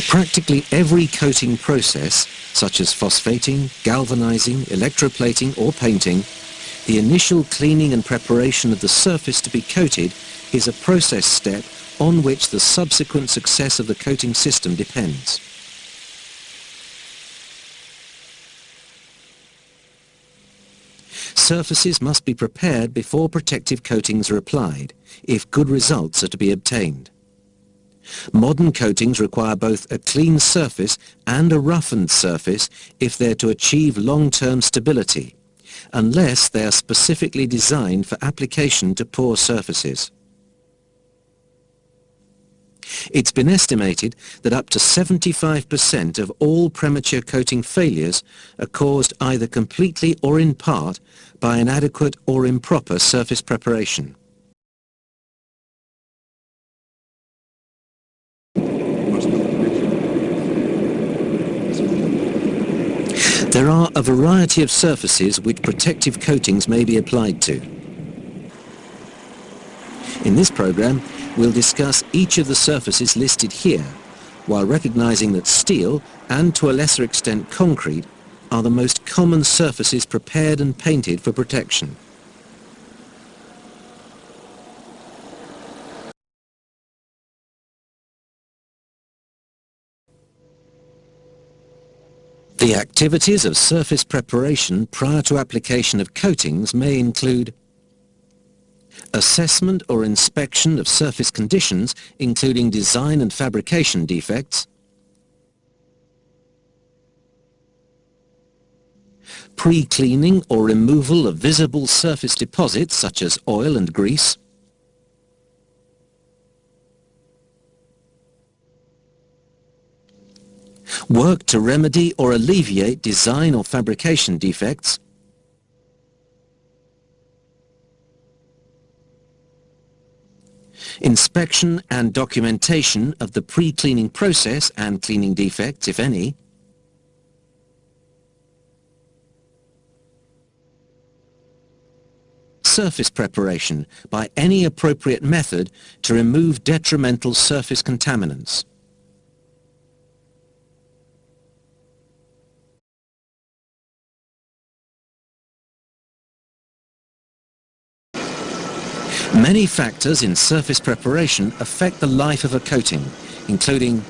practically every coating process, such as phosphating, galvanizing, electroplating or painting, the initial cleaning and preparation of the surface to be coated is a process step on which the subsequent success of the coating system depends. Surfaces must be prepared before protective coatings are applied, if good results are to be obtained. Modern coatings require both a clean surface and a roughened surface if they're to achieve long-term stability, unless they are specifically designed for application to poor surfaces. It's been estimated that up to 75% of all premature coating failures are caused either completely or in part by inadequate or improper surface preparation. There are a variety of surfaces which protective coatings may be applied to. In this program, we'll discuss each of the surfaces listed here, while recognizing that steel, and to a lesser extent concrete, are the most common surfaces prepared and painted for protection. The activities of surface preparation prior to application of coatings may include assessment or inspection of surface conditions, including design and fabrication defects, pre-cleaning or removal of visible surface deposits such as oil and grease, work to remedy or alleviate design or fabrication defects, inspection and documentation of the pre-cleaning process and cleaning defects, if any, surface preparation by any appropriate method to remove detrimental surface contaminants. Many factors in surface preparation affect the life of a coating, including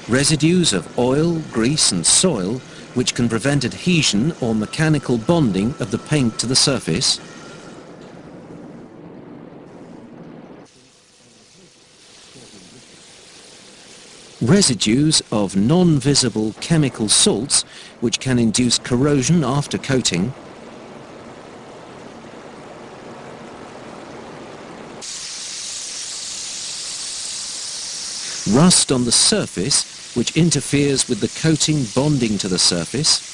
residues of oil, grease and soil which can prevent adhesion or mechanical bonding of the paint to the surface, residues of non-visible chemical salts which can induce corrosion after coating, rust on the surface which interferes with the coating bonding to the surface,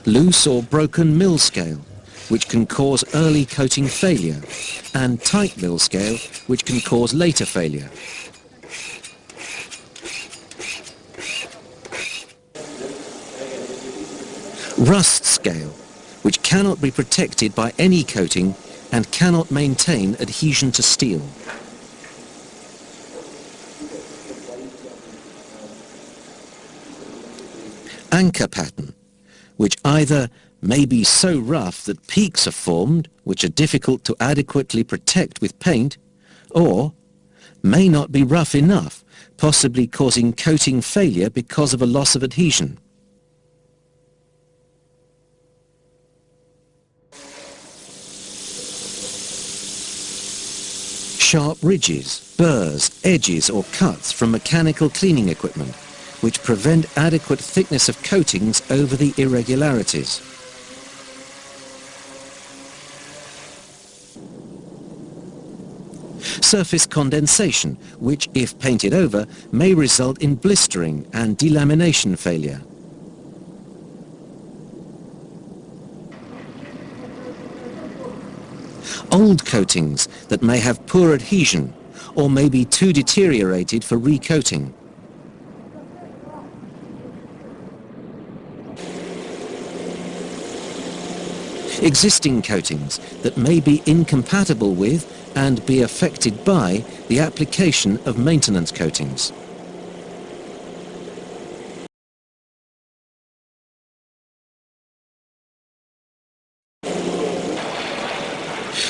loose or broken mill scale which can cause early coating failure, and tight mill scale which can cause later failure. Rust scale, which cannot be protected by any coating and cannot maintain adhesion to steel. Anchor pattern, which either may be so rough that peaks are formed which are difficult to adequately protect with paint, or may not be rough enough, possibly causing coating failure because of a loss of adhesion. Sharp ridges, burrs, edges or cuts from mechanical cleaning equipment, which prevent adequate thickness of coatings over the irregularities. Surface condensation, which, if painted over, may result in blistering and delamination failure. Old coatings that may have poor adhesion or may be too deteriorated for recoating. Existing coatings that may be incompatible with and be affected by the application of maintenance coatings.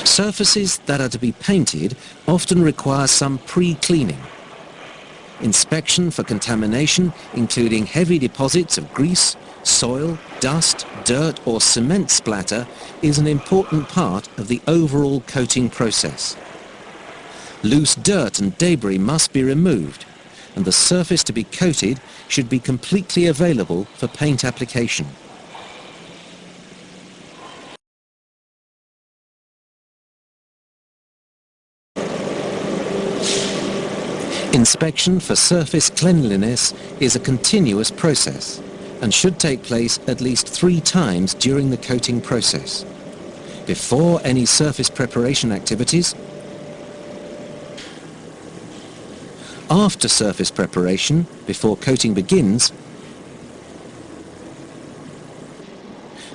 Surfaces that are to be painted often require some pre-cleaning. Inspection for contamination, including heavy deposits of grease, soil, dust, dirt or cement splatter, is an important part of the overall coating process. Loose dirt and debris must be removed, and the surface to be coated should be completely available for paint application. Inspection for surface cleanliness is a continuous process and should take place at least 3 times during the coating process. Before any surface preparation activities, after surface preparation, before coating begins,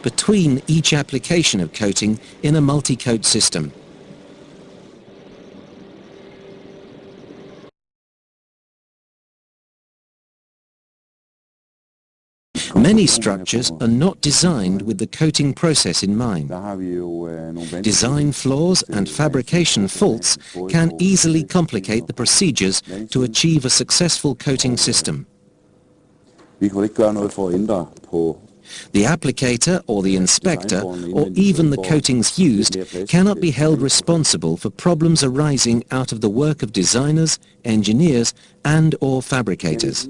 between each application of coating in a multi-coat system. Many structures are not designed with the coating process in mind. Design flaws and fabrication faults can easily complicate the procedures to achieve a successful coating system. The applicator or the inspector, or even the coatings used, cannot be held responsible for problems arising out of the work of designers, engineers and/or fabricators.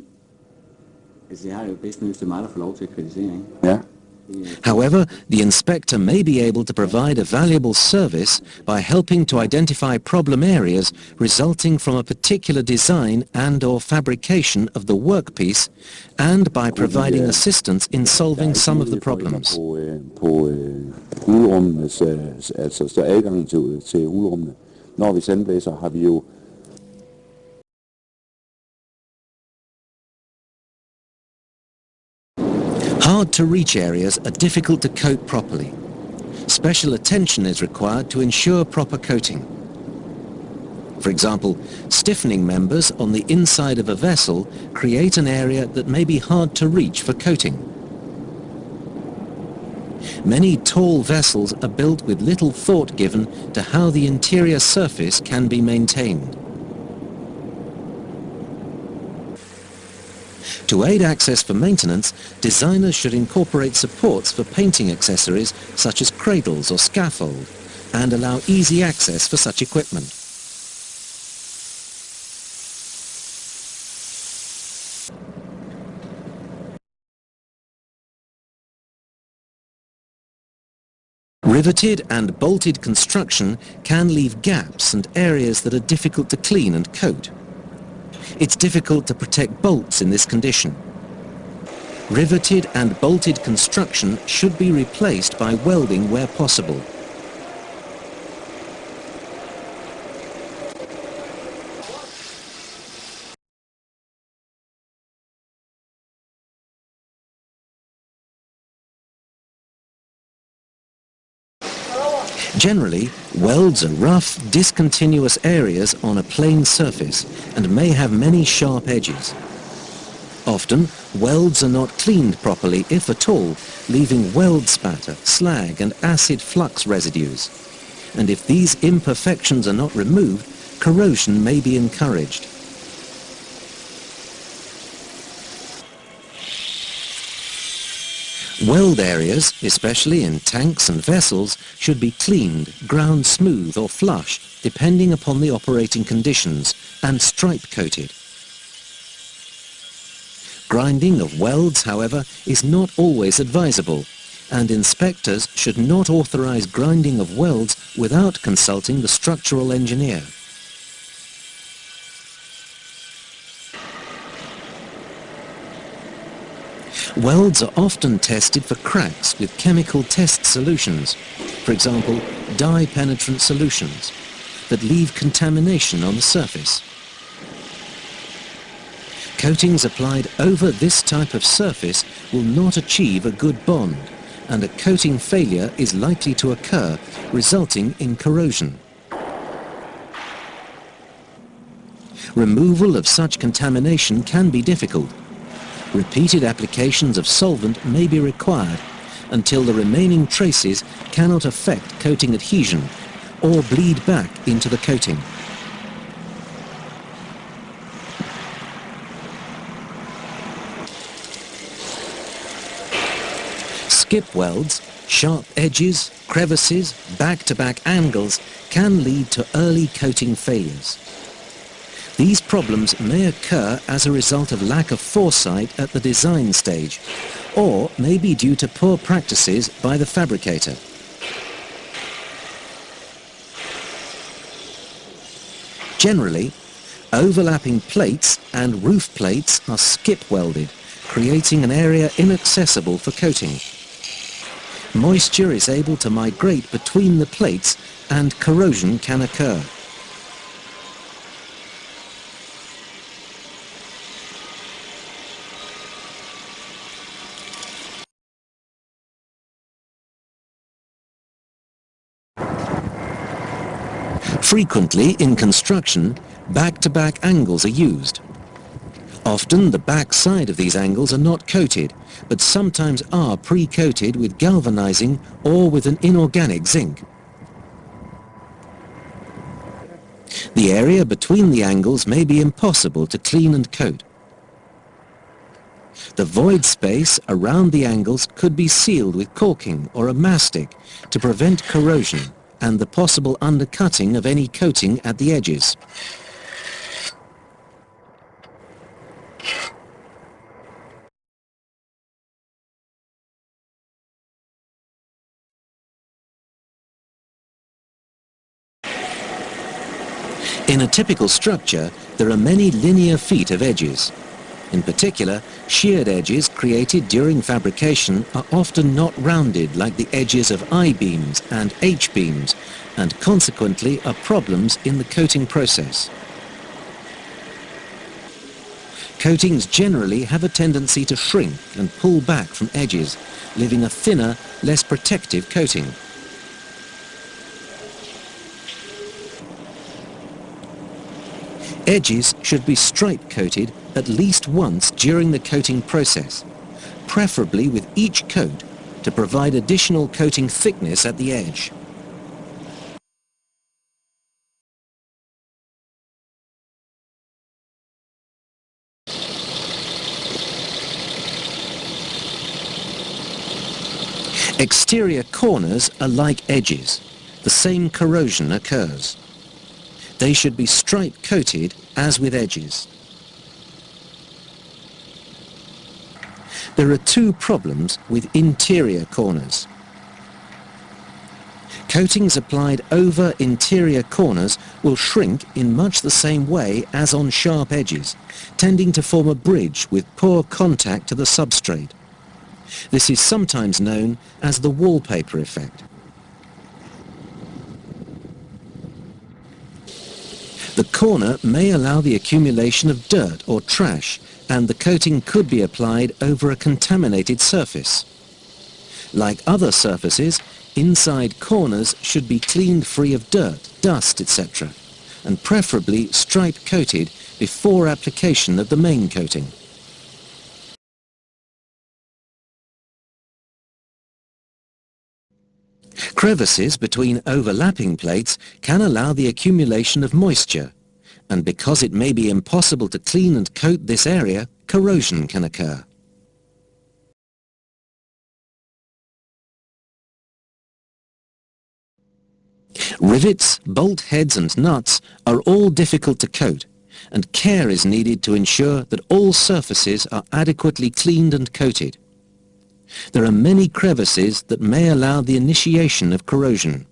However, the inspector may be able to provide a valuable service by helping to identify problem areas resulting from a particular design and/or fabrication of the workpiece, and by providing assistance in solving some of the problems. Hard-to-reach areas are difficult to coat properly. Special attention is required to ensure proper coating. For example, stiffening members on the inside of a vessel create an area that may be hard to reach for coating. Many tall vessels are built with little thought given to how the interior surface can be maintained. To aid access for maintenance, designers should incorporate supports for painting accessories such as cradles or scaffold, and allow easy access for such equipment. Riveted and bolted construction can leave gaps and areas that are difficult to clean and coat. It's difficult to protect bolts in this condition. Riveted and bolted construction should be replaced by welding where possible. Generally, welds are rough, discontinuous areas on a plane surface and may have many sharp edges. Often, welds are not cleaned properly, if at all, leaving weld spatter, slag and acid flux residues. And if these imperfections are not removed, corrosion may be encouraged. Weld areas, especially in tanks and vessels, should be cleaned, ground smooth or flush, depending upon the operating conditions, and stripe coated. Grinding of welds, however, is not always advisable, and inspectors should not authorize grinding of welds without consulting the structural engineer. Welds are often tested for cracks with chemical test solutions, for example, dye-penetrant solutions, that leave contamination on the surface. Coatings applied over this type of surface will not achieve a good bond, and a coating failure is likely to occur, resulting in corrosion. Removal of such contamination can be difficult. Repeated applications of solvent may be required until the remaining traces cannot affect coating adhesion or bleed back into the coating. Skip welds, sharp edges, crevices, back-to-back angles can lead to early coating failures. These problems may occur as a result of lack of foresight at the design stage, or may be due to poor practices by the fabricator. Generally, overlapping plates and roof plates are skip welded, creating an area inaccessible for coating. Moisture is able to migrate between the plates and corrosion can occur. Frequently in construction, back-to-back angles are used. Often the back side of these angles are not coated, but sometimes are pre-coated with galvanizing or with an inorganic zinc. The area between the angles may be impossible to clean and coat. The void space around the angles could be sealed with caulking or a mastic to prevent corrosion and the possible undercutting of any coating at the edges. In a typical structure, there are many linear feet of edges. In particular, sheared edges created during fabrication are often not rounded like the edges of I-beams and H-beams, and consequently are problems in the coating process. Coatings generally have a tendency to shrink and pull back from edges, leaving a thinner, less protective coating. Edges should be stripe coated at least once during the coating process, preferably with each coat to provide additional coating thickness at the edge. Exterior corners are like edges. The same corrosion occurs. They should be stripe coated as with edges. There are two problems with interior corners. Coatings applied over interior corners will shrink in much the same way as on sharp edges, tending to form a bridge with poor contact to the substrate. This is sometimes known as the wallpaper effect. The corner may allow the accumulation of dirt or trash, and the coating could be applied over a contaminated surface. Like other surfaces, inside corners should be cleaned free of dirt, dust, etc., and preferably stripe coated before application of the main coating. Crevices between overlapping plates can allow the accumulation of moisture, and because it may be impossible to clean and coat this area, corrosion can occur. Rivets, bolt heads and nuts are all difficult to coat, and care is needed to ensure that all surfaces are adequately cleaned and coated. There are many crevices that may allow the initiation of corrosion.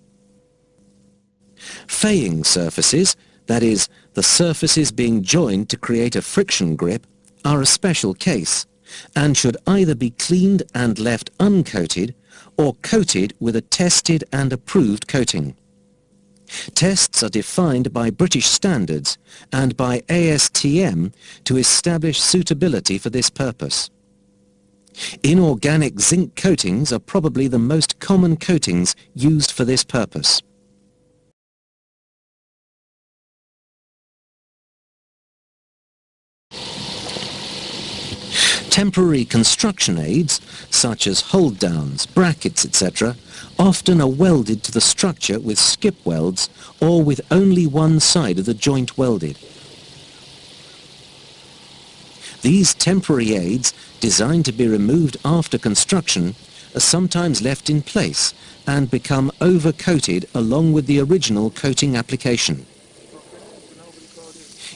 Faying surfaces, that is, the surfaces being joined to create a friction grip, are a special case and should either be cleaned and left uncoated or coated with a tested and approved coating. Tests are defined by British standards and by ASTM to establish suitability for this purpose. Inorganic zinc coatings are probably the most common coatings used for this purpose. Temporary construction aids, such as hold-downs, brackets, etc., often are welded to the structure with skip welds or with only one side of the joint welded. These temporary aids, designed to be removed after construction, are sometimes left in place and become over-coated along with the original coating application.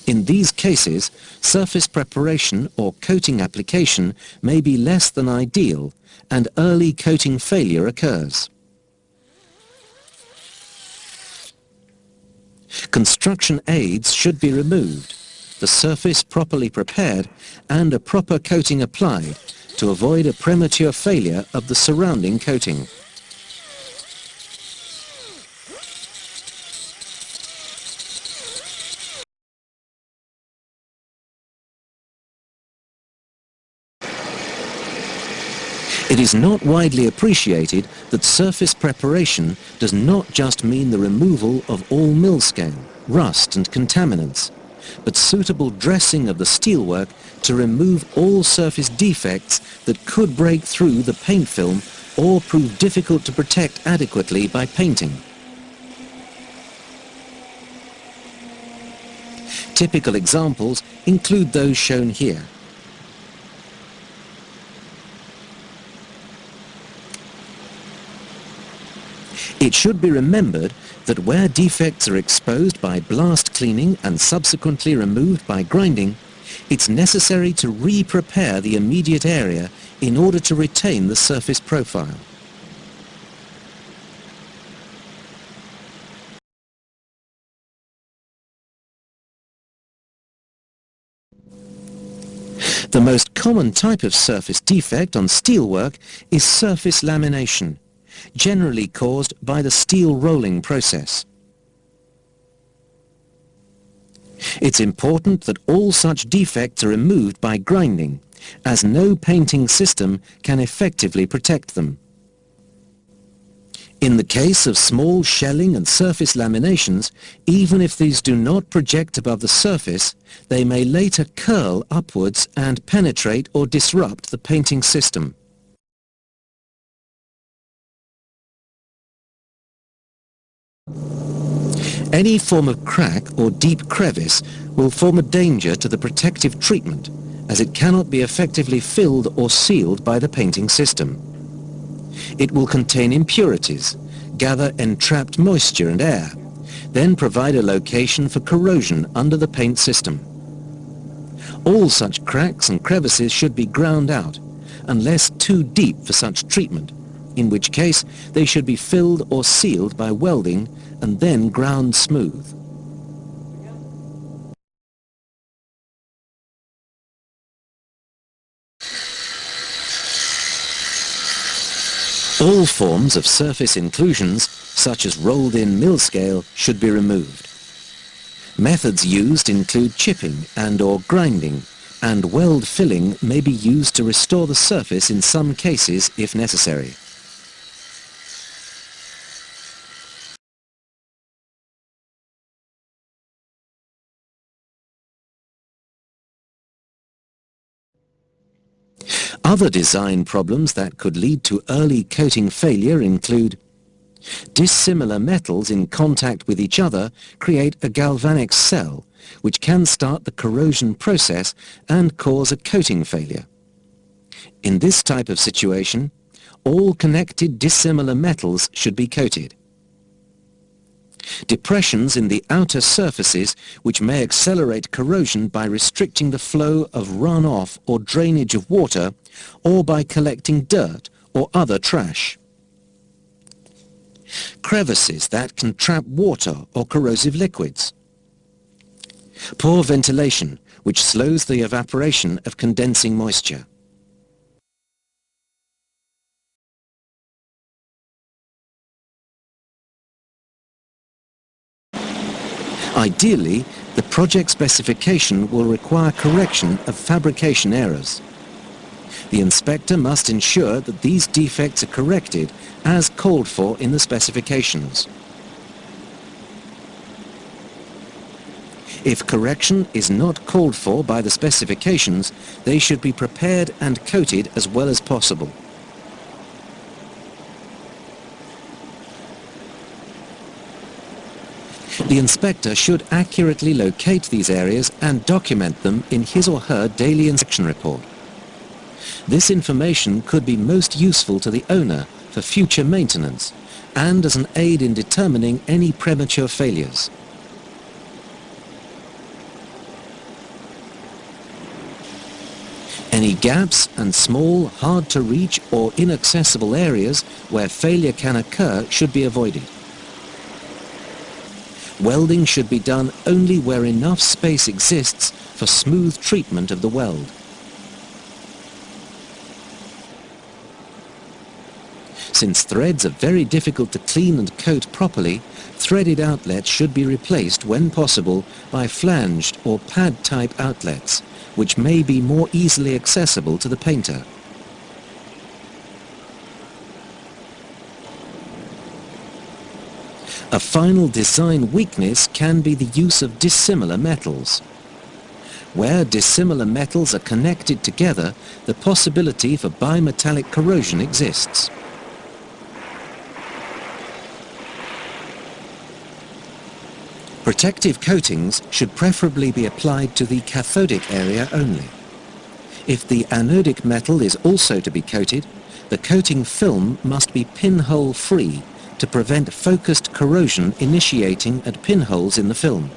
In these cases, surface preparation or coating application may be less than ideal and early coating failure occurs. Construction aids should be removed, the surface properly prepared and a proper coating applied to avoid a premature failure of the surrounding coating. It is not widely appreciated that surface preparation does not just mean the removal of all mill-scale, rust and contaminants, but suitable dressing of the steelwork to remove all surface defects that could break through the paint film or prove difficult to protect adequately by painting. Typical examples include those shown here. It should be remembered that where defects are exposed by blast cleaning and subsequently removed by grinding, it's necessary to re-prepare the immediate area in order to retain the surface profile. The most common type of surface defect on steelwork is surface lamination, generally caused by the steel rolling process. It's important that all such defects are removed by grinding, as no painting system can effectively protect them. In the case of small shelling and surface laminations, even if these do not project above the surface, they may later curl upwards and penetrate or disrupt the painting system. Any form of crack or deep crevice will form a danger to the protective treatment, as it cannot be effectively filled or sealed by the painting system. It will contain impurities, gather entrapped moisture and air, then provide a location for corrosion under the paint system. All such cracks and crevices should be ground out, unless too deep for such treatment, in which case they should be filled or sealed by welding and then ground smooth. All forms of surface inclusions, such as rolled-in mill scale, should be removed. Methods used include chipping and/or grinding, and weld filling may be used to restore the surface in some cases if necessary. Other design problems that could lead to early coating failure include dissimilar metals in contact with each other create a galvanic cell, which can start the corrosion process and cause a coating failure. In this type of situation, all connected dissimilar metals should be coated. Depressions in the outer surfaces which may accelerate corrosion by restricting the flow of runoff or drainage of water or by collecting dirt or other trash. Crevices that can trap water or corrosive liquids. Poor ventilation, which slows the evaporation of condensing moisture. Ideally, the project specification will require correction of fabrication errors. The inspector must ensure that these defects are corrected as called for in the specifications. If correction is not called for by the specifications, they should be prepared and coated as well as possible. The inspector should accurately locate these areas and document them in his or her daily inspection report. This information could be most useful to the owner for future maintenance and as an aid in determining any premature failures. Any gaps and small, hard-to-reach or inaccessible areas where failure can occur should be avoided. Welding should be done only where enough space exists for smooth treatment of the weld. Since threads are very difficult to clean and coat properly, threaded outlets should be replaced when possible by flanged or pad-type outlets, which may be more easily accessible to the painter. A final design weakness can be the use of dissimilar metals. Where dissimilar metals are connected together, the possibility for bimetallic corrosion exists. Protective coatings should preferably be applied to the cathodic area only. If the anodic metal is also to be coated, the coating film must be pinhole free to prevent focused corrosion initiating at pinholes in the film.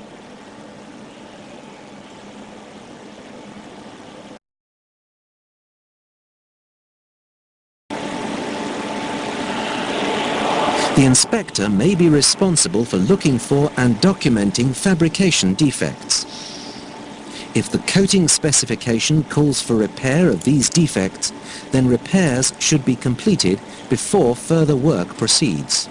The inspector may be responsible for looking for and documenting fabrication defects. If the coating specification calls for repair of these defects, then repairs should be completed before further work proceeds.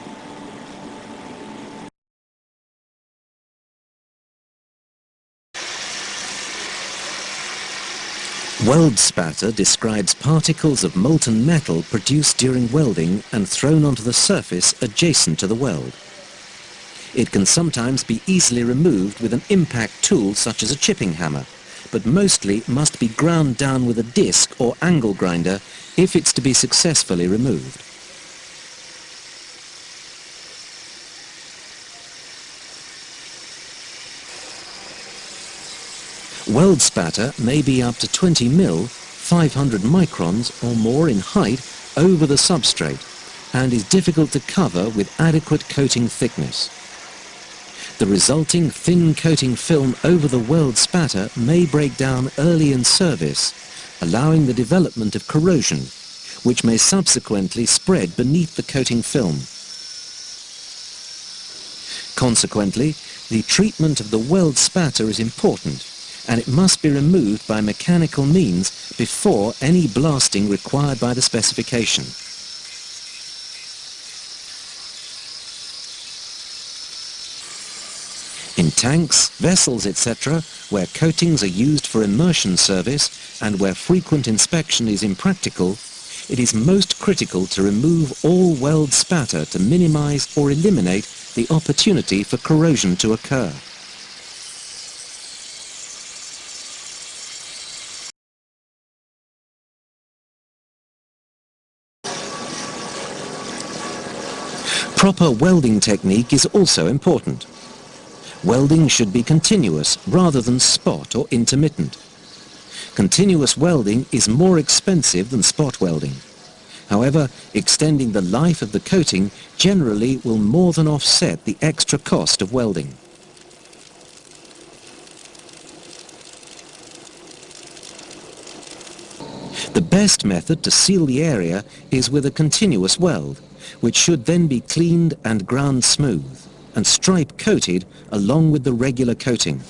Weld Spatter describes particles of molten metal produced during welding and thrown onto the surface adjacent to the weld. It can sometimes be easily removed with an impact tool such as a chipping hammer, but mostly must be ground down with a disc or angle grinder if it's to be successfully removed. Weld spatter may be up to 20 mil, 500 microns or more in height over the substrate and is difficult to cover with adequate coating thickness. The resulting thin coating film over the weld spatter may break down early in service, allowing the development of corrosion, which may subsequently spread beneath the coating film. Consequently, the treatment of the weld spatter is important, and it must be removed by mechanical means before any blasting required by the specification. In tanks, vessels, etc., where coatings are used for immersion service and where frequent inspection is impractical, it is most critical to remove all weld spatter to minimize or eliminate the opportunity for corrosion to occur. Proper welding technique is also important. Welding should be continuous rather than spot or intermittent. Continuous welding is more expensive than spot welding. However, extending the life of the coating generally will more than offset the extra cost of welding. The best method to seal the area is with a continuous weld, which should then be cleaned and ground smooth, and stripe coated along with the regular coating.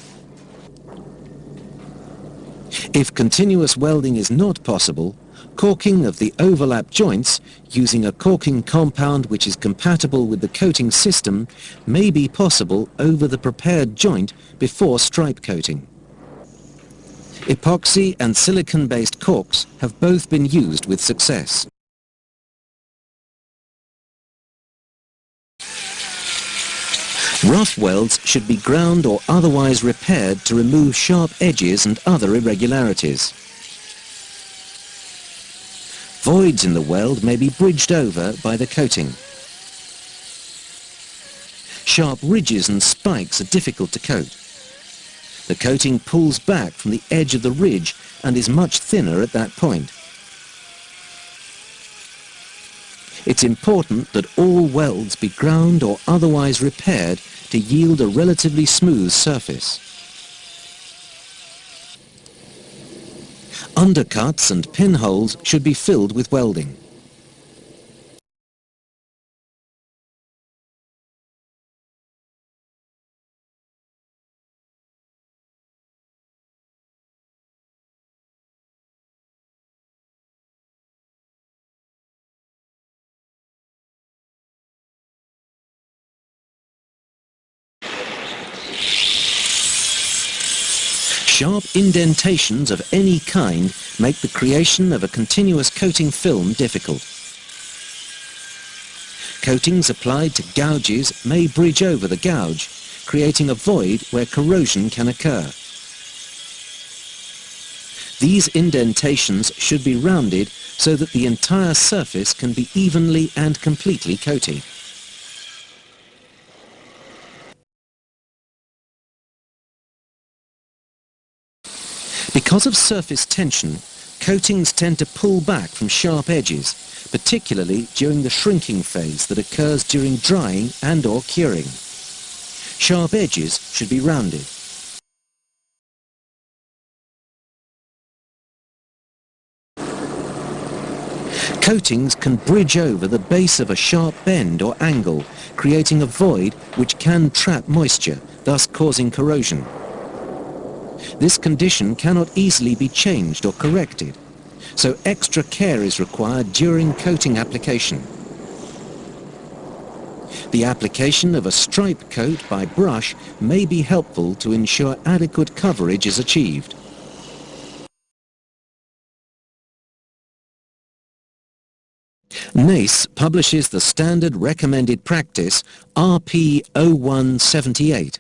If continuous welding is not possible, caulking of the overlap joints using a caulking compound which is compatible with the coating system may be possible over the prepared joint before stripe coating. Epoxy and silicon-based caulks have both been used with success. Rough welds should be ground or otherwise repaired to remove sharp edges and other irregularities. Voids in the weld may be bridged over by the coating. Sharp ridges and spikes are difficult to coat. The coating pulls back from the edge of the ridge and is much thinner at that point. It's important that all welds be ground or otherwise repaired to yield a relatively smooth surface. Undercuts and pinholes should be filled with welding. Sharp indentations of any kind make the creation of a continuous coating film difficult. Coatings applied to gouges may bridge over the gouge, creating a void where corrosion can occur. These indentations should be rounded so that the entire surface can be evenly and completely coated. Because of surface tension, coatings tend to pull back from sharp edges, particularly during the shrinking phase that occurs during drying and/or curing. Sharp edges should be rounded. Coatings can bridge over the base of a sharp bend or angle, creating a void which can trap moisture, thus causing corrosion. This condition cannot easily be changed or corrected, so extra care is required during coating application. The application of a stripe coat by brush may be helpful to ensure adequate coverage is achieved. NACE publishes the standard recommended practice RP 0178,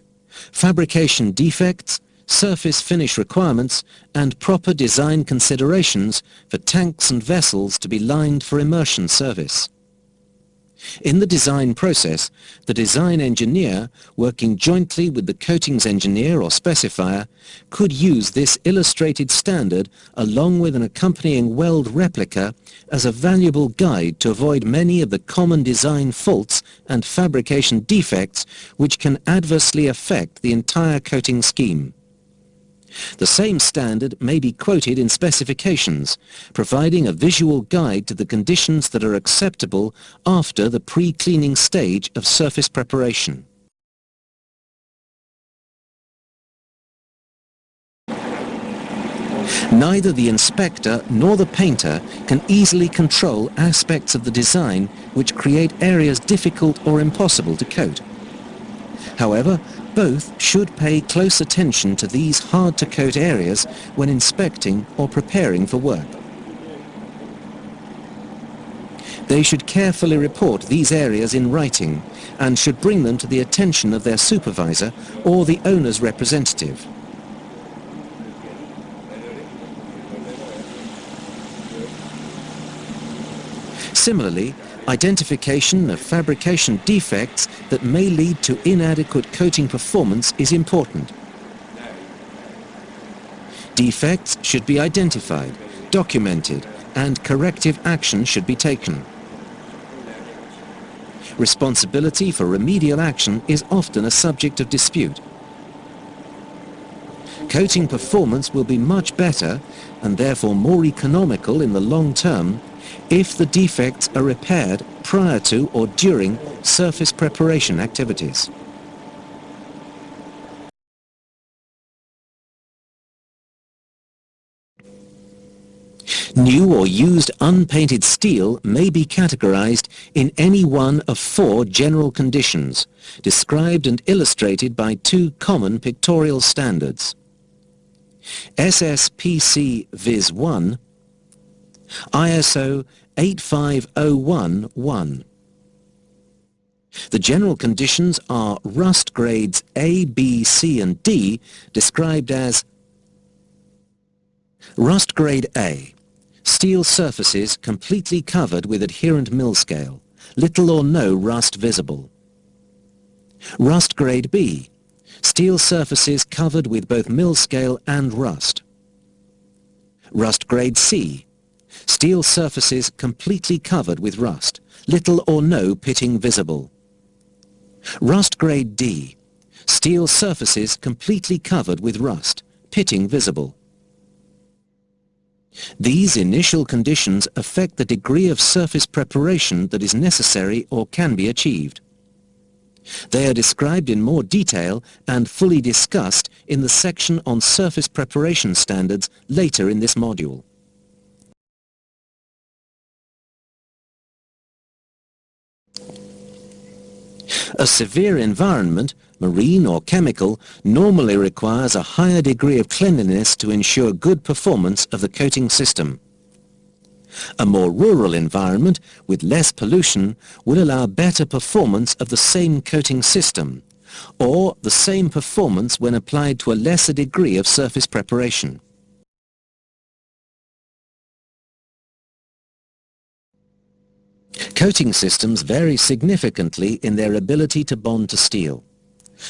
Fabrication Defects, Surface Finish Requirements and Proper Design Considerations for Tanks and Vessels to be lined for immersion service. In the design process, the design engineer, working jointly with the coatings engineer or specifier, could use this illustrated standard along with an accompanying weld replica as a valuable guide to avoid many of the common design faults and fabrication defects which can adversely affect the entire coating scheme. The same standard may be quoted in specifications, providing a visual guide to the conditions that are acceptable after the pre-cleaning stage of surface preparation. Neither the inspector nor the painter can easily control aspects of the design which create areas difficult or impossible to coat. However, both should pay close attention to these hard-to-coat areas when inspecting or preparing for work. They should carefully report these areas in writing and should bring them to the attention of their supervisor or the owner's representative. Similarly, identification of fabrication defects that may lead to inadequate coating performance is important. Defects should be identified, documented, and corrective action should be taken. Responsibility for remedial action is often a subject of dispute. Coating performance will be much better, and therefore more economical in the long term, if the defects are repaired prior to or during surface preparation activities. New or used unpainted steel may be categorized in any one of 4 general conditions, described and illustrated by 2 common pictorial standards. SSPC Viz 1 ISO 85011. The general conditions are rust grades A, B, C and D, described as rust grade A, steel surfaces completely covered with adherent mill scale, little or no rust visible. Rust grade B, steel surfaces covered with both mill scale and rust. Rust grade C, steel surfaces completely covered with rust, little or no pitting visible. Rust grade D, steel surfaces completely covered with rust, pitting visible. These initial conditions affect the degree of surface preparation that is necessary or can be achieved. They are described in more detail and fully discussed in the section on surface preparation standards later in this module. A severe environment, marine or chemical, normally requires a higher degree of cleanliness to ensure good performance of the coating system. A more rural environment with less pollution will allow better performance of the same coating system, or the same performance when applied to a lesser degree of surface preparation. Coating systems vary significantly in their ability to bond to steel.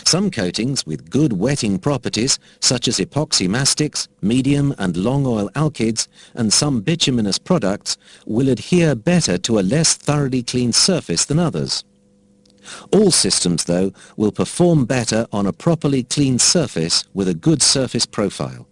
Some coatings with good wetting properties, such as epoxy mastics, medium and long oil alkyds, and some bituminous products, will adhere better to a less thoroughly clean surface than others. All systems, though, will perform better on a properly clean surface with a good surface profile.